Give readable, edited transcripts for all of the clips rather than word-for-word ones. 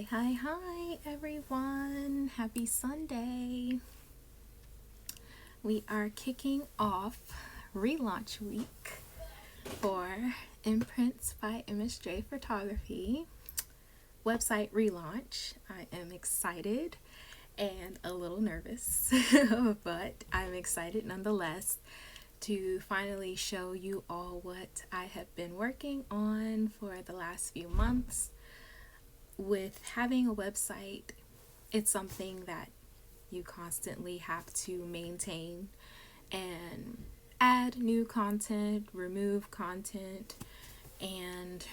Hi, everyone. Happy Sunday. We are kicking off Relaunch Week for Imprints by MSJ Photography. Website relaunch. I am excited and a little nervous, but I'm excited nonetheless to finally show you all what I have been working on for the last few months. With having a website, it's something that you constantly have to maintain and add new content, remove content, and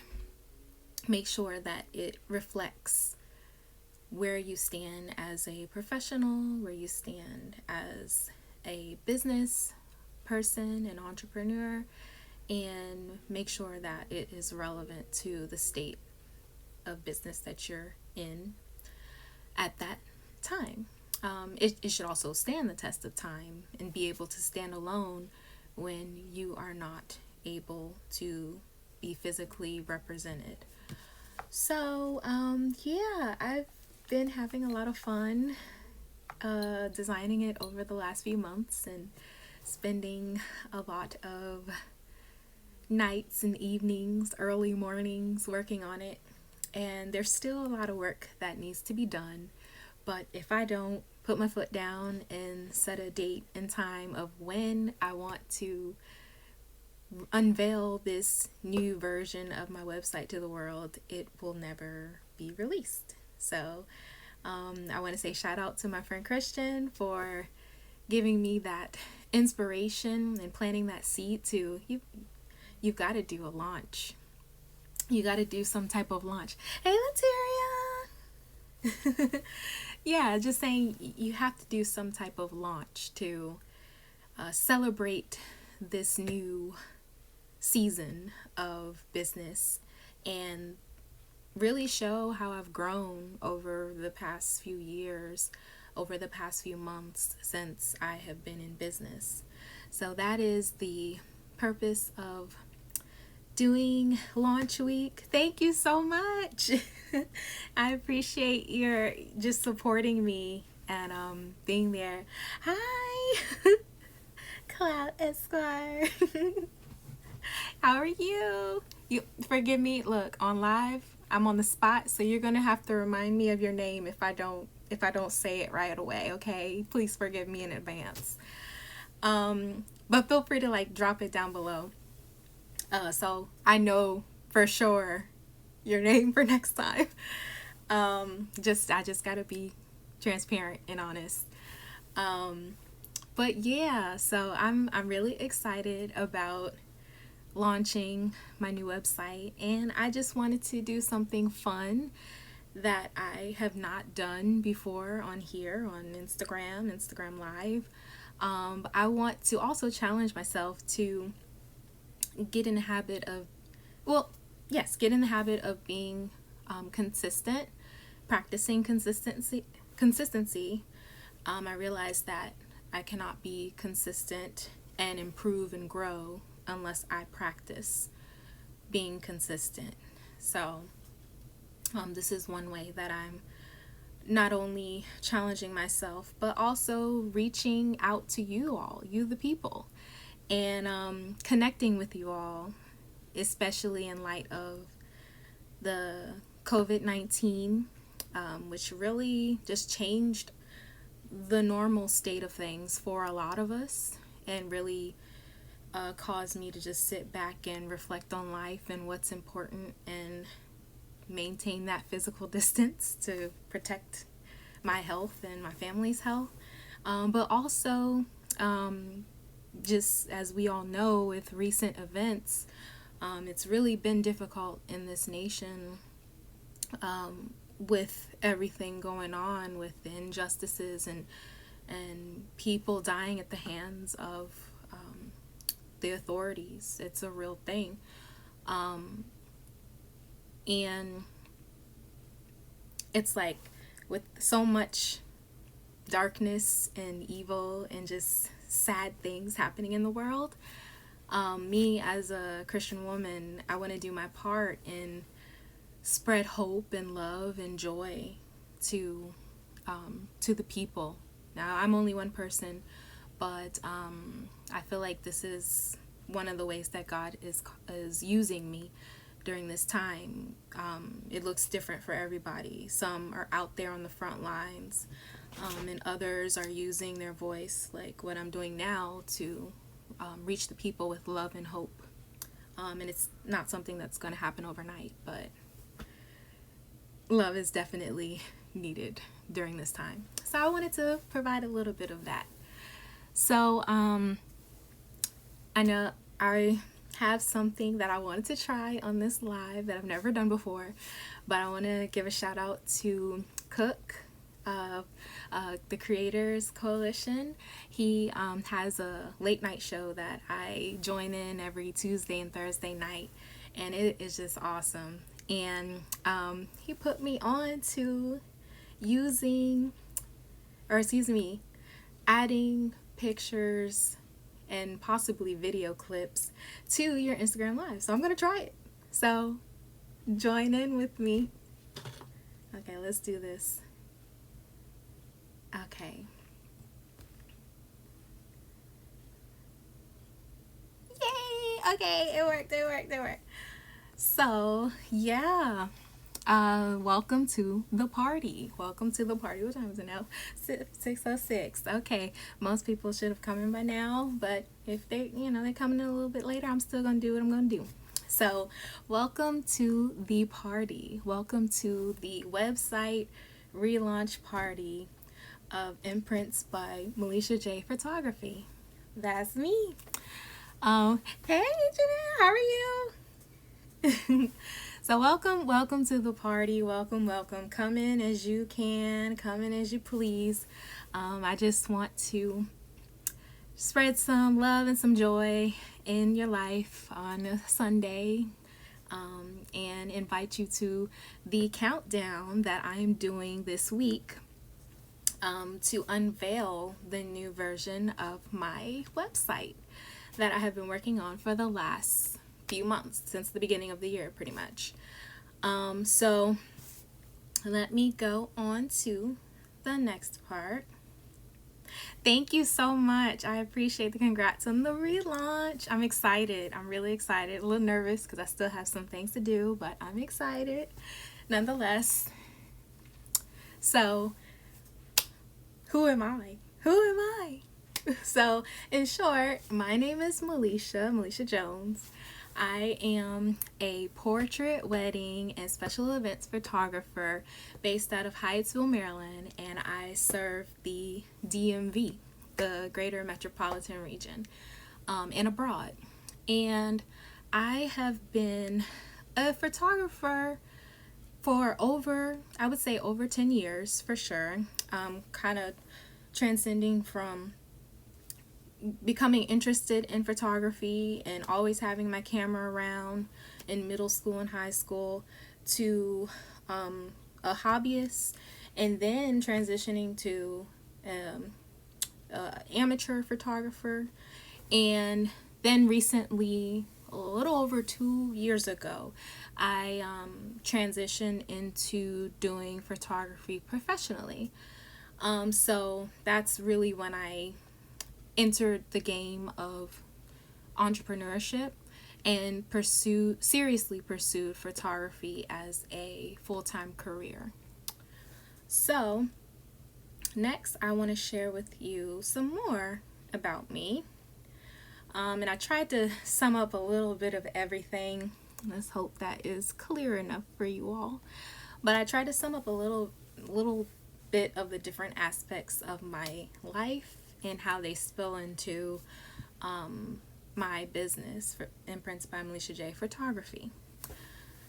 make sure that it reflects where you stand as a professional, where you stand as a business person, an entrepreneur, and make sure that it is relevant to the state of business that you're in at that time. It should also stand the test of time and be able to stand alone when you are not able to be physically represented. So, I've been having a lot of fun designing it over the last few months and spending a lot of nights and evenings, early mornings working on it. And there's still a lot of work that needs to be done. But if I don't put my foot down and set a date and time of when I want to unveil this new version of my website to the world, it will never be released. So I want to say shout out to my friend Christian for giving me that inspiration and planting that seed to you've got to do a launch. You got to do some type of launch. Hey, Lateria! Yeah, just saying you have to do some type of launch to celebrate this new season of business and really show how I've grown over the past few years, over the past few months since I have been in business. So that is the purpose of doing launch week. Thank you so much. I appreciate your just supporting me and being there. Hi, Cloud Esquire. How are you? You forgive me. Look, on live, I'm on the spot, so you're gonna have to remind me of your name if I don't say it right away. Okay, please forgive me in advance. But feel free to drop it down below. So I know for sure your name for next time. I just gotta be transparent and honest. But yeah, so I'm really excited about launching my new website, and I just wanted to do something fun that I have not done before on here on Instagram Live. I want to also challenge myself to get in the habit of, get in the habit of being consistent, practicing consistency. I realized that I cannot be consistent and improve and grow unless I practice being consistent. So this is one way that I'm not only challenging myself, but also reaching out to you all, you the people, and connecting with you all, especially in light of the COVID-19, which really just changed the normal state of things for a lot of us and really caused me to just sit back and reflect on life and what's important and maintain that physical distance to protect my health and my family's health. But also, just as we all know with recent events, it's really been difficult in this nation with everything going on, with the injustices and people dying at the hands of the authorities. It's a real thing. And it's like with so much darkness and evil and just sad things happening in the world, me as a Christian woman, I want to do my part in spread hope and love and joy to the people. Now, I'm only one person, but I feel like this is one of the ways that God is using me during this time. It looks different for everybody. Some are out there on the front lines, and others are using their voice, like what I'm doing now, to reach the people with love and hope. And it's not something that's going to happen overnight, but love is definitely needed during this time. So I wanted to provide a little bit of that. So I know I have something that I wanted to try on this live that I've never done before, but I want to give a shout out to Cook, the Creators Coalition. He has a late night show that I join in every Tuesday and Thursday night, and it is just awesome. And he put me on to adding pictures and possibly video clips to your Instagram Live. So I'm going to try it. So join in with me. Okay, let's do this. Okay. Yay! Okay, it worked. So, yeah. Welcome to the party. What time is it now? 6:06. Okay, most people should have come in by now, but if they're coming in a little bit later, I'm still gonna do what I'm gonna do. So, welcome to the party. Welcome to the website relaunch party of Imprints by Melisha J Photography. That's me. Hey, Janelle, how are you? So welcome to the party. Welcome. Come in as you can, come in as you please. I just want to spread some love and some joy in your life on a Sunday, and invite you to the countdown that I am doing this week to unveil the new version of my website that I have been working on for the last few months, since the beginning of the year, pretty much. So let me go on to the next part. Thank you so much. I appreciate the congrats on the relaunch. I'm excited. I'm really excited. A little nervous because I still have some things to do, but I'm excited nonetheless. So who am I? So in short, my name is Melisha Jones. I am a portrait, wedding, and special events photographer based out of Hyattsville, Maryland, and I serve the DMV, the Greater Metropolitan Region, and abroad. And I have been a photographer for over 10 years for sure. Kind of transcending from becoming interested in photography and always having my camera around in middle school and high school to a hobbyist, and then transitioning to amateur photographer, and then recently, a little over 2 years ago, I transitioned into doing photography professionally. So that's really when I entered the game of entrepreneurship and seriously pursued photography as a full-time career. So next, I want to share with you some more about me. And I tried to sum up a little bit of everything. Let's hope that is clear enough for you all. But I tried to sum up a little bit of the different aspects of my life and how they spill into my business for Imprints by Melisha J Photography.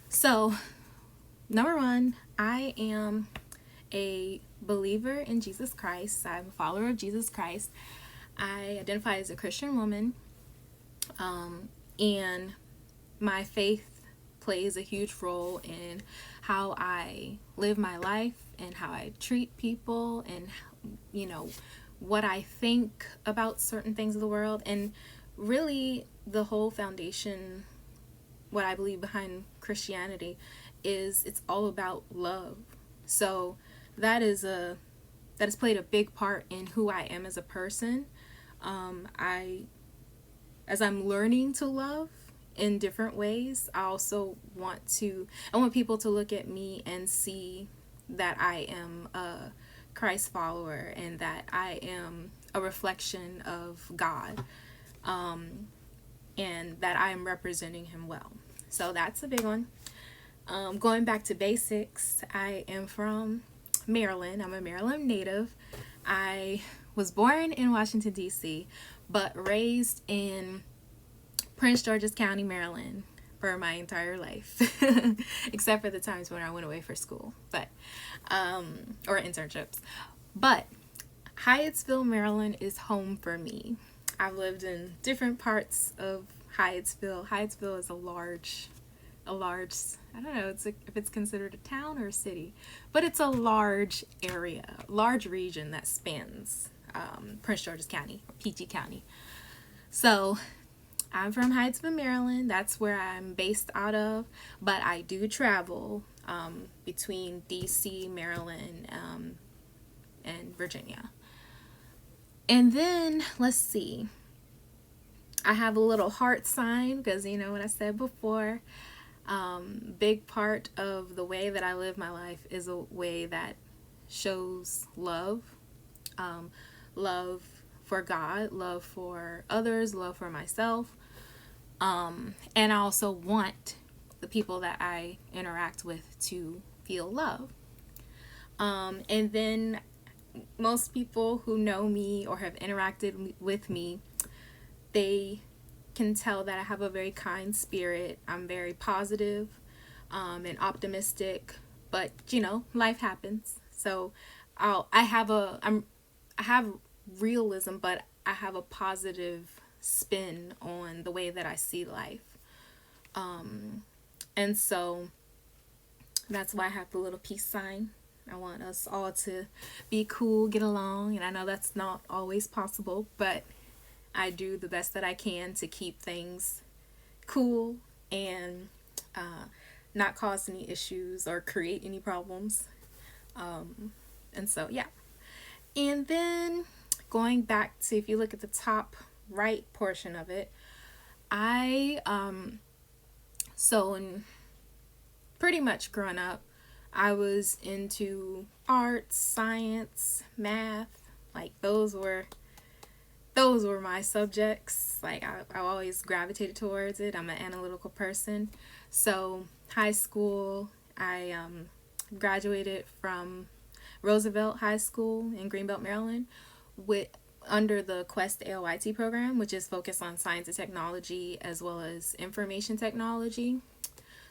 So, number one, I am a believer in Jesus Christ. I'm a follower of Jesus Christ. I identify as a Christian woman, and my faith plays a huge role in how I live my life and how I treat people, and what I think about certain things of the world. And really, the whole foundation what I believe behind Christianity is it's all about love. So that is a that has played a big part in who I am as a person. I as I'm learning to love in different ways, I want people to look at me and see that I am a Christ follower and that I am a reflection of God, and that I am representing him well. So that's a big one. Going back to basics, I am from Maryland. I'm a Maryland native. I was born in Washington, D.C., but raised in Prince George's County, Maryland for my entire life, except for the times when I went away for school, or internships. But Hyattsville, Maryland is home for me. I've lived in different parts of Hyattsville. Hyattsville is a large, I don't know if it's considered a town or a city, but it's a large area, large region that spans Prince George's County, PG County. So I'm from Hyattsville, Maryland. That's where I'm based out of, but I do travel between DC, Maryland, and Virginia. And then, let's see, I have a little heart sign because, you know what I said before, big part of the way that I live my life is a way that shows love, love for God, love for others, love for myself. And I also want the people that I interact with to feel love. And then most people who know me or have interacted with me, they can tell that I have a very kind spirit. I'm very positive, and optimistic, but you know, life happens. So I have realism, but I have a positive spin on the way that I see life. And so that's why I have the little peace sign. I want us all to be cool, get along, and I know that's not always possible, but I do the best that I can to keep things cool and not cause any issues or create any problems. And so, yeah. And then going back to, if you look at the top right portion of it, so in pretty much growing up, I was into arts, science, math. Like those were my subjects. Like I always gravitated towards it. I'm an analytical person. So high school, I graduated from Roosevelt High School in Greenbelt, Maryland, under the Quest AOIT program, which is focused on science and technology as well as information technology.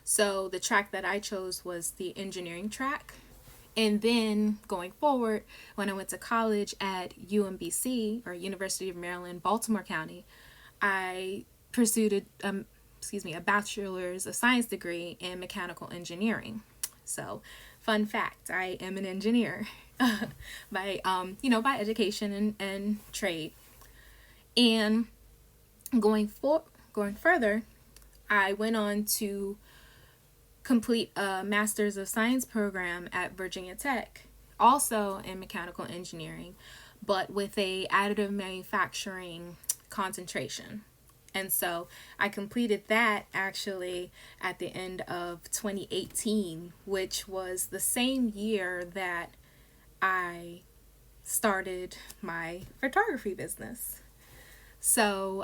So the track that I chose was the engineering track. And then going forward, when I went to college at UMBC, or University of Maryland, Baltimore County, I pursued a bachelor's of science degree in mechanical engineering. So fun fact, I am an engineer by education and trade. And going further, I went on to complete a Master's of Science program at Virginia Tech, also in mechanical engineering, but with a additive manufacturing concentration. And so I completed that actually at the end of 2018, which was the same year that I started my photography business. So,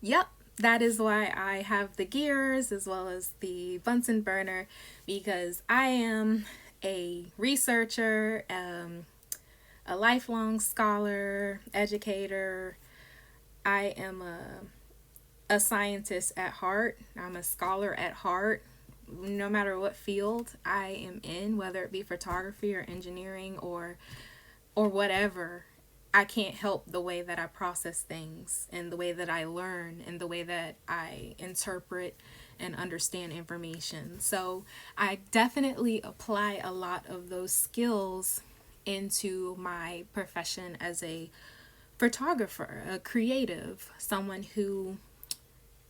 yep. That is why I have the gears as well as the Bunsen burner, because I am a researcher, a lifelong scholar, educator. I am a scientist at heart. I'm a scholar at heart. No matter what field I am in, whether it be photography or engineering or whatever, I can't help the way that I process things and the way that I learn and the way that I interpret and understand information. So I definitely apply a lot of those skills into my profession as a photographer, a creative, someone who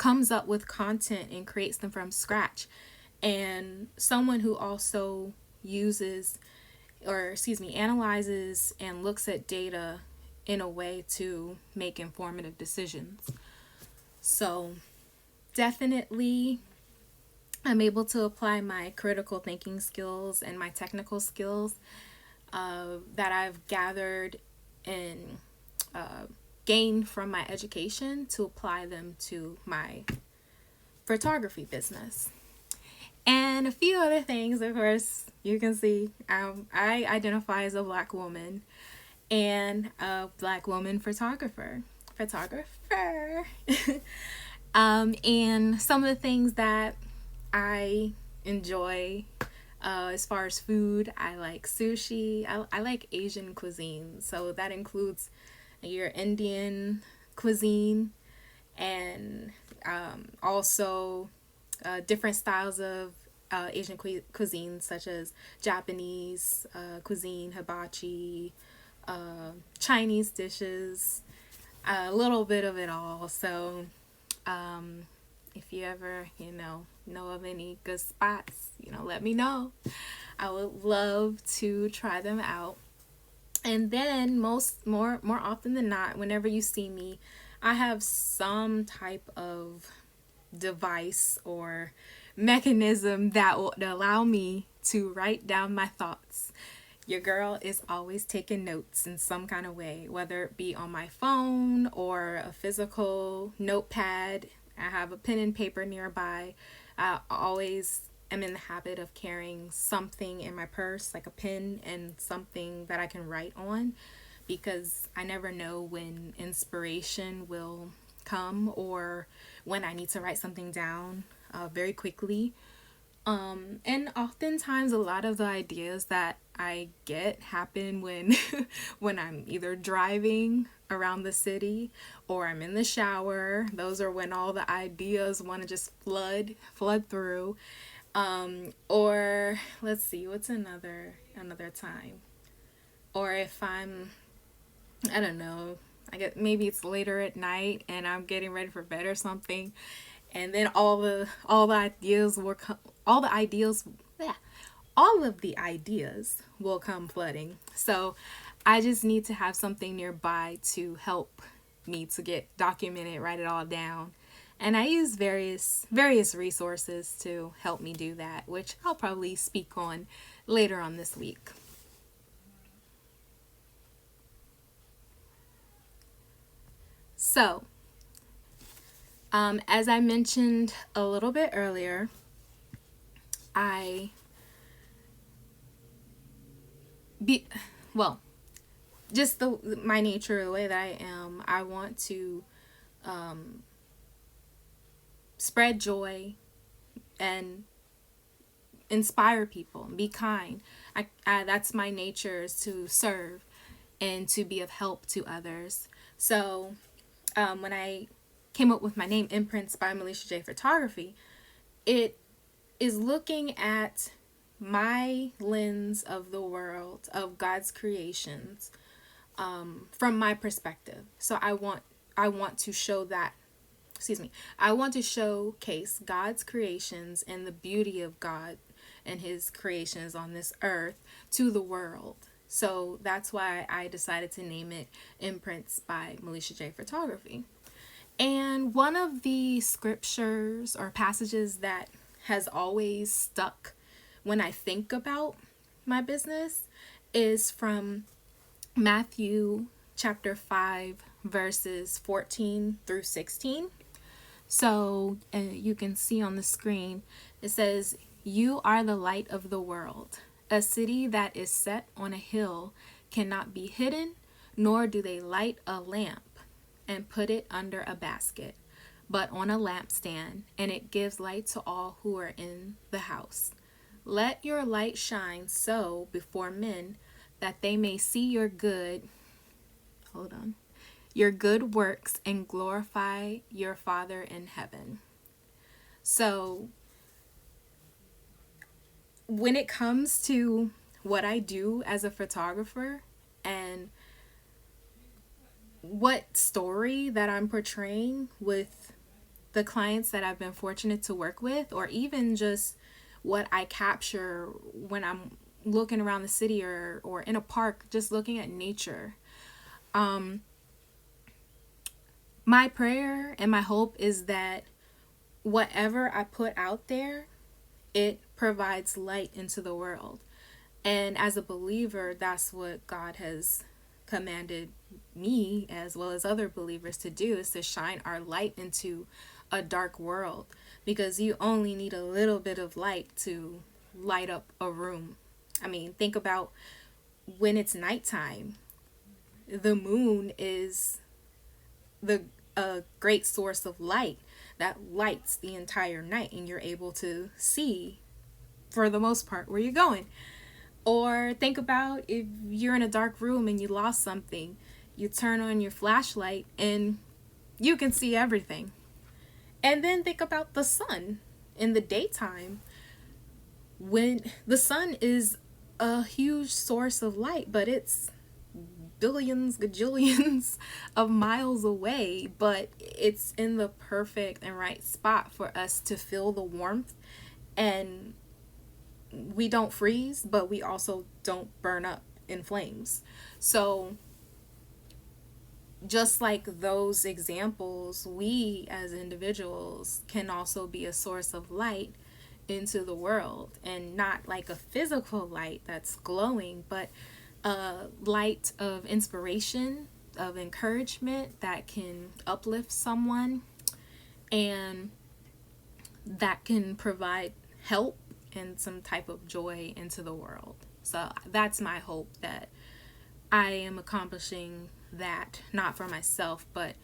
comes up with content and creates them from scratch, and someone who also analyzes and looks at data in a way to make informative decisions. So definitely I'm able to apply my critical thinking skills and my technical skills that I've gathered and gained from my education to apply them to my photography business. And a few other things, of course, you can see I identify as a Black woman and a Black woman photographer. And some of the things that I enjoy as far as food, I like sushi. I like Asian cuisine, so that includes your Indian cuisine and also different styles of Asian cuisine, such as Japanese cuisine, hibachi, Chinese dishes, a little bit of it all. So if you ever, know of any good spots, let me know. I would love to try them out. And then more often than not, whenever you see me, I have some type of device or mechanism that will allow me to write down my thoughts. Your girl is always taking notes in some kind of way, whether it be on my phone or a physical notepad. I have a pen and paper nearby. I always am in the habit of carrying something in my purse, like a pen and something that I can write on, because I never know when inspiration will come or when I need to write something down very quickly. And oftentimes a lot of the ideas that I get happen when when I'm either driving around the city or I'm in the shower. Those are when all the ideas want to just flood through. Or let's see, what's another time? Or if I don't know, I get maybe it's later at night and I'm getting ready for bed or something, and then all of the ideas will come flooding. So I just need to have something nearby to help me to get documented, write it all down. And I use various resources to help me do that, which I'll probably speak on later on this week. So, as I mentioned a little bit earlier, just my nature, the way that I am, I want to spread joy and inspire people, be kind. That's my nature, is to serve and to be of help to others. So when I came up with my name, Imprints by Melisha J Photography, it is looking at my lens of the world, of God's creations, from my perspective. So I want to show that, I want to showcase God's creations and the beauty of God and his creations on this earth to the world. So that's why I decided to name it Imprints by Melisha J Photography. And one of the scriptures or passages that has always stuck when I think about my business is from Matthew chapter 5, verses 14 through 16. So you can see on the screen, it says, "You are the light of the world. A city that is set on a hill cannot be hidden, nor do they light a lamp and put it under a basket, but on a lampstand, and it gives light to all who are in the house. Let your light shine so before men that they may see your good works and glorify your Father in heaven." So when it comes to what I do as a photographer and what story that I'm portraying with the clients that I've been fortunate to work with, or even just what I capture when I'm looking around the city or in a park, just looking at nature. My prayer and my hope is that whatever I put out there, it provides light into the world. And as a believer, that's what God has commanded me as well as other believers to do, is to shine our light into a dark world, because you only need a little bit of light to light up a room. I mean, think about when it's nighttime. The moon is the a great source of light that lights the entire night, and you're able to see for the most part where you're going. Or think about if you're in a dark room and you lost something, you turn on your flashlight and you can see everything. And then think about the sun in the daytime. When the sun is a huge source of light, but it's billions, gajillions of miles away, but it's in the perfect and right spot for us to feel the warmth, and we don't freeze, but we also don't burn up in flames. So just like those examples, we as individuals can also be a source of light into the world, and not like a physical light that's glowing, but a light of inspiration, of encouragement that can uplift someone, and that can provide help and some type of joy into the world. So that's my hope, that I am accomplishing that, not for myself, but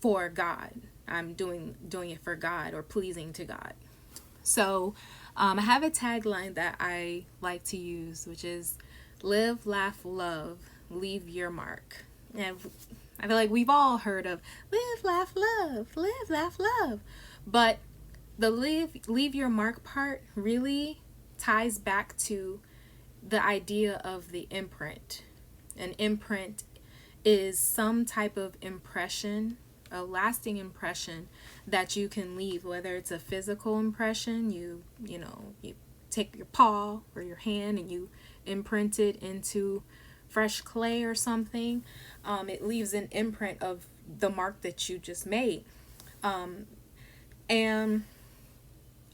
for God. I'm doing it for God, or pleasing to God. So I have a tagline that I like to use, which is live, laugh, love, leave your mark. And I feel like we've all heard of live, laugh, love, live, laugh, love. But the leave your mark part really ties back to the idea of the imprint. An imprint is some type of impression, a lasting impression that you can leave, whether it's a physical impression, you take your paw or your hand and you imprint it into fresh clay or something. It leaves an imprint of the mark that you just made. And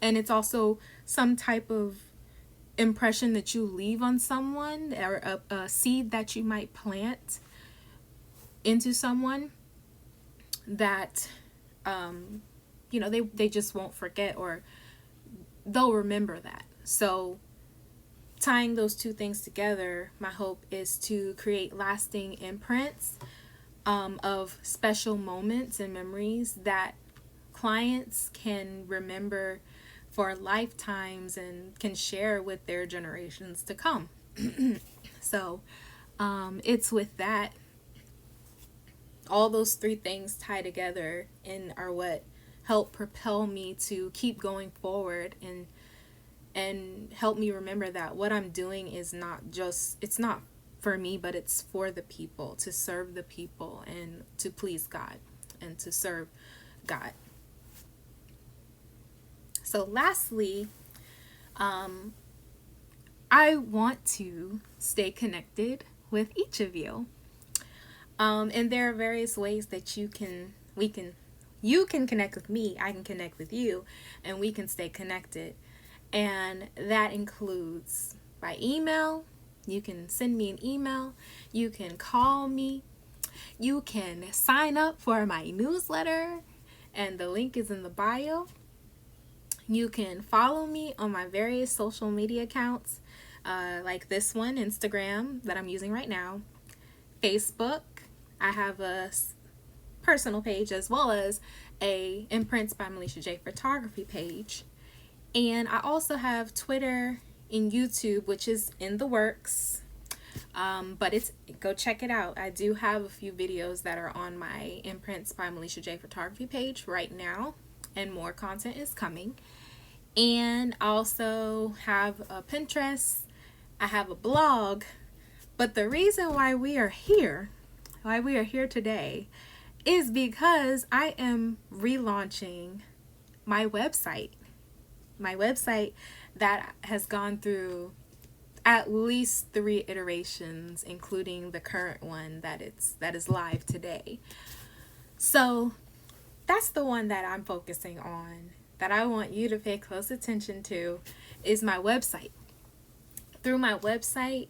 it's also some type of impression that you leave on someone, or a seed that you might plant into someone that they just won't forget, or they'll remember that. So tying those two things together, my hope is to create lasting imprints of special moments and memories that clients can remember for lifetimes and can share with their generations to come. So it's with that, all those three things tie together and are what help propel me to keep going forward, and help me remember that what I'm doing is it's not for me, but it's for the people, to serve the people and to please God and to serve God. So lastly, I want to stay connected with each of you. And there are various ways that you can connect with me, I can connect with you, and we can stay connected. And that includes by email. You can send me an email. You can call me. You can sign up for my newsletter, and the link is in the bio. You can follow me on my various social media accounts, like this one, Instagram, that I'm using right now, Facebook. I have a personal page as well as a Imprints by Melisha J photography page. And I also have Twitter and YouTube, which is in the works. But go check it out. I do have a few videos that are on my Imprints by Melisha J photography page right now, and more content is coming. And I also have a Pinterest. I have a blog. But the reason why we are here today, is because I am relaunching my website. My website that has gone through at least 3 iterations, including the current one that is live today. So that's the one that I'm focusing on, that I want you to pay close attention to, is my website. Through my website,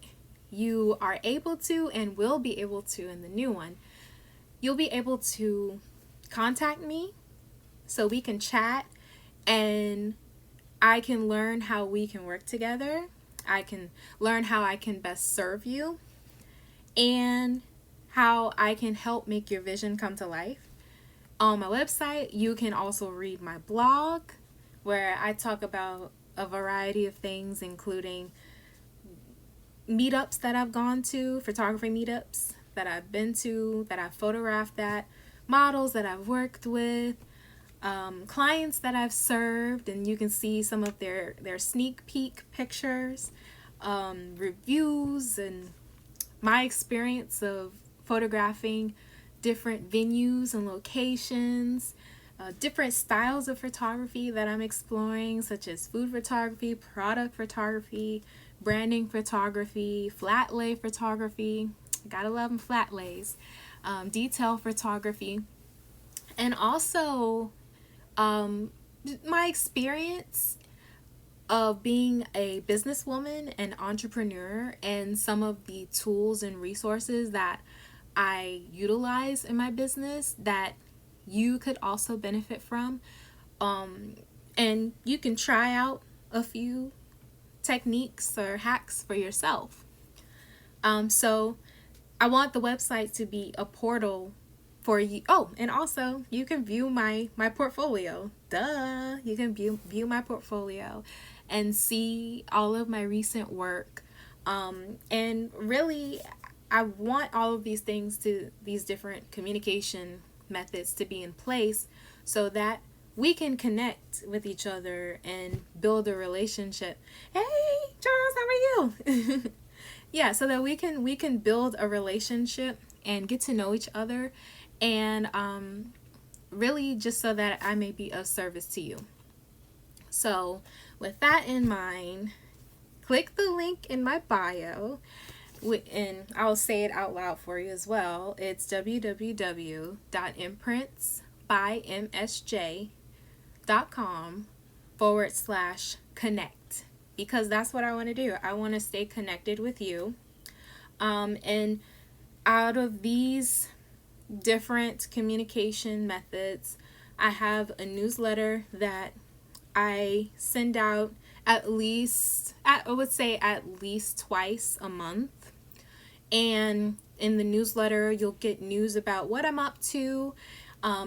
you are able to, and will be able to in the new one, you'll be able to contact me so we can chat, and I can learn how we can work together. I can learn how I can best serve you, and how I can help make your vision come to life. On my website, you can also read my blog, where I talk about a variety of things, including meetups that I've gone to, photography meetups that I've been to, that I've photographed at, models that I've worked with, clients that I've served, and you can see some of their sneak peek pictures, reviews, and my experience of photographing different venues and locations, different styles of photography that I'm exploring, such as food photography, product photography, branding photography, flat lay photography, gotta love them flat lays, detail photography, and also my experience of being a businesswoman and entrepreneur, and some of the tools and resources that I utilize in my business that you could also benefit from. And you can try out a few techniques or hacks for yourself. So I want the website to be a portal for you. Oh, and also you can view my portfolio. Duh. You can view my portfolio and see all of my recent work. And really, I want all of these different communication methods to be in place so that we can connect with each other and build a relationship. Hey, Charles, how are you? Yeah, so that we can build a relationship and get to know each other, and really just so that I may be of service to you. So with that in mind, click the link in my bio, and I'll say it out loud for you as well. It's www.imprintsbymsj.com/connect, because that's what I want to do. I want to stay connected with you. And out of these different communication methods, I have a newsletter that I send out I would say at least twice a month. And in the newsletter, you'll get news about what I'm up to,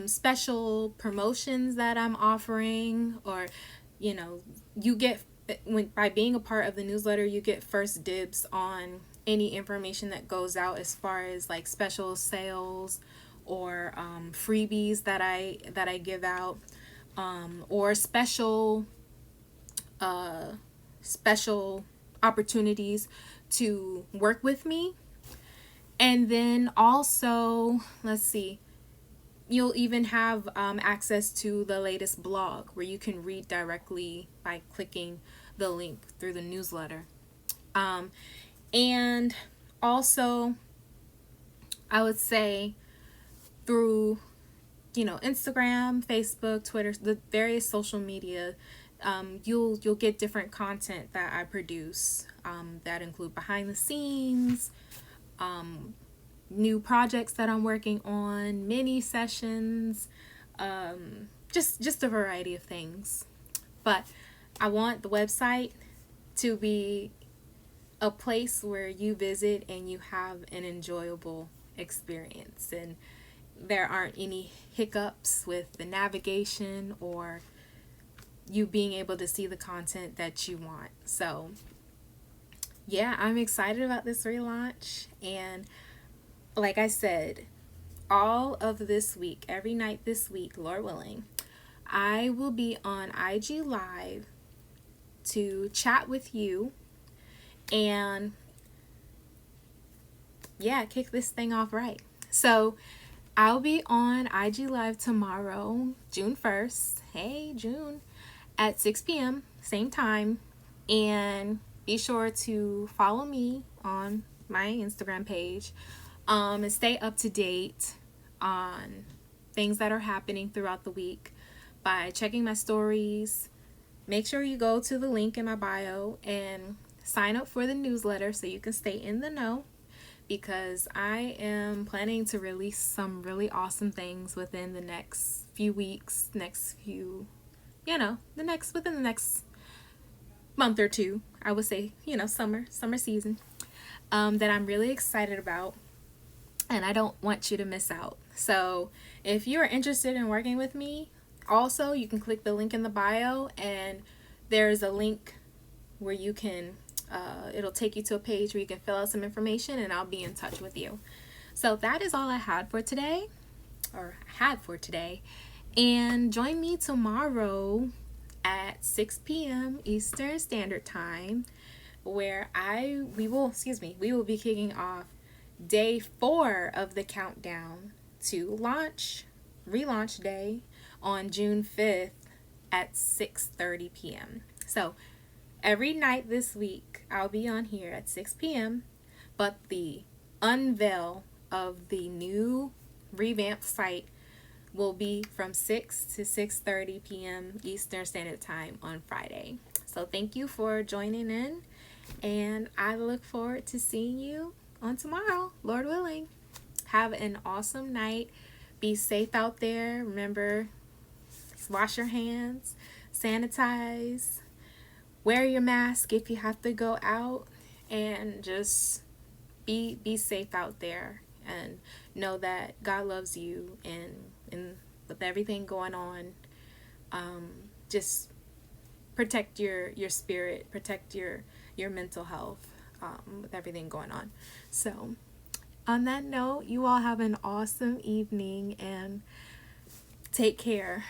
special promotions that I'm offering, or, you get, by being a part of the newsletter, you get first dibs on any information that goes out, as far as like special sales or freebies that I give out, or special opportunities to work with me. And then also, let's see, you'll even have access to the latest blog, where you can read directly by clicking the link through the newsletter. And also, I would say through, Instagram, Facebook, Twitter, the various social media, you'll get different content that I produce, that include behind the scenes, new projects that I'm working on, mini sessions, just a variety of things. But I want the website to be a place where you visit and you have an enjoyable experience, and there aren't any hiccups with the navigation or you being able to see the content that you want. So yeah, I'm excited about this relaunch. And like I said, all of this week, every night this week, Lord willing, I will be on IG Live to chat with you and kick this thing off right. So I'll be on IG Live tomorrow, June 1st. Hey, June, at 6 p.m., same time. And be sure to follow me on my Instagram page, and stay up to date on things that are happening throughout the week by checking my stories. Make sure you go to the link in my bio and sign up for the newsletter so you can stay in the know, because I am planning to release some really awesome things within the next few weeks, within the next month or two. I would say, summer season, that I'm really excited about, and I don't want you to miss out. So if you are interested in working with me, also you can click the link in the bio, and there's a link where you can it'll take you to a page where you can fill out some information, and I'll be in touch with you. So that is all I had for today. And join me tomorrow at 6 p.m. Eastern Standard Time, where we will be kicking off day 4 of the countdown to relaunch day on June 5th at 6:30 p.m. So every night this week I'll be on here at 6 p.m. But the unveil of the new revamped site will be from 6 to 6:30 p.m. Eastern Standard Time on Friday. So thank you for joining in, and I look forward to seeing you on tomorrow, Lord willing. Have an awesome night. Be safe out there. Remember, wash your hands, sanitize, wear your mask if you have to go out, and just be safe out there, and know that God loves you, and with everything going on, just protect your spirit, protect your mental health, with everything going on. So on that note, you all have an awesome evening, and take care.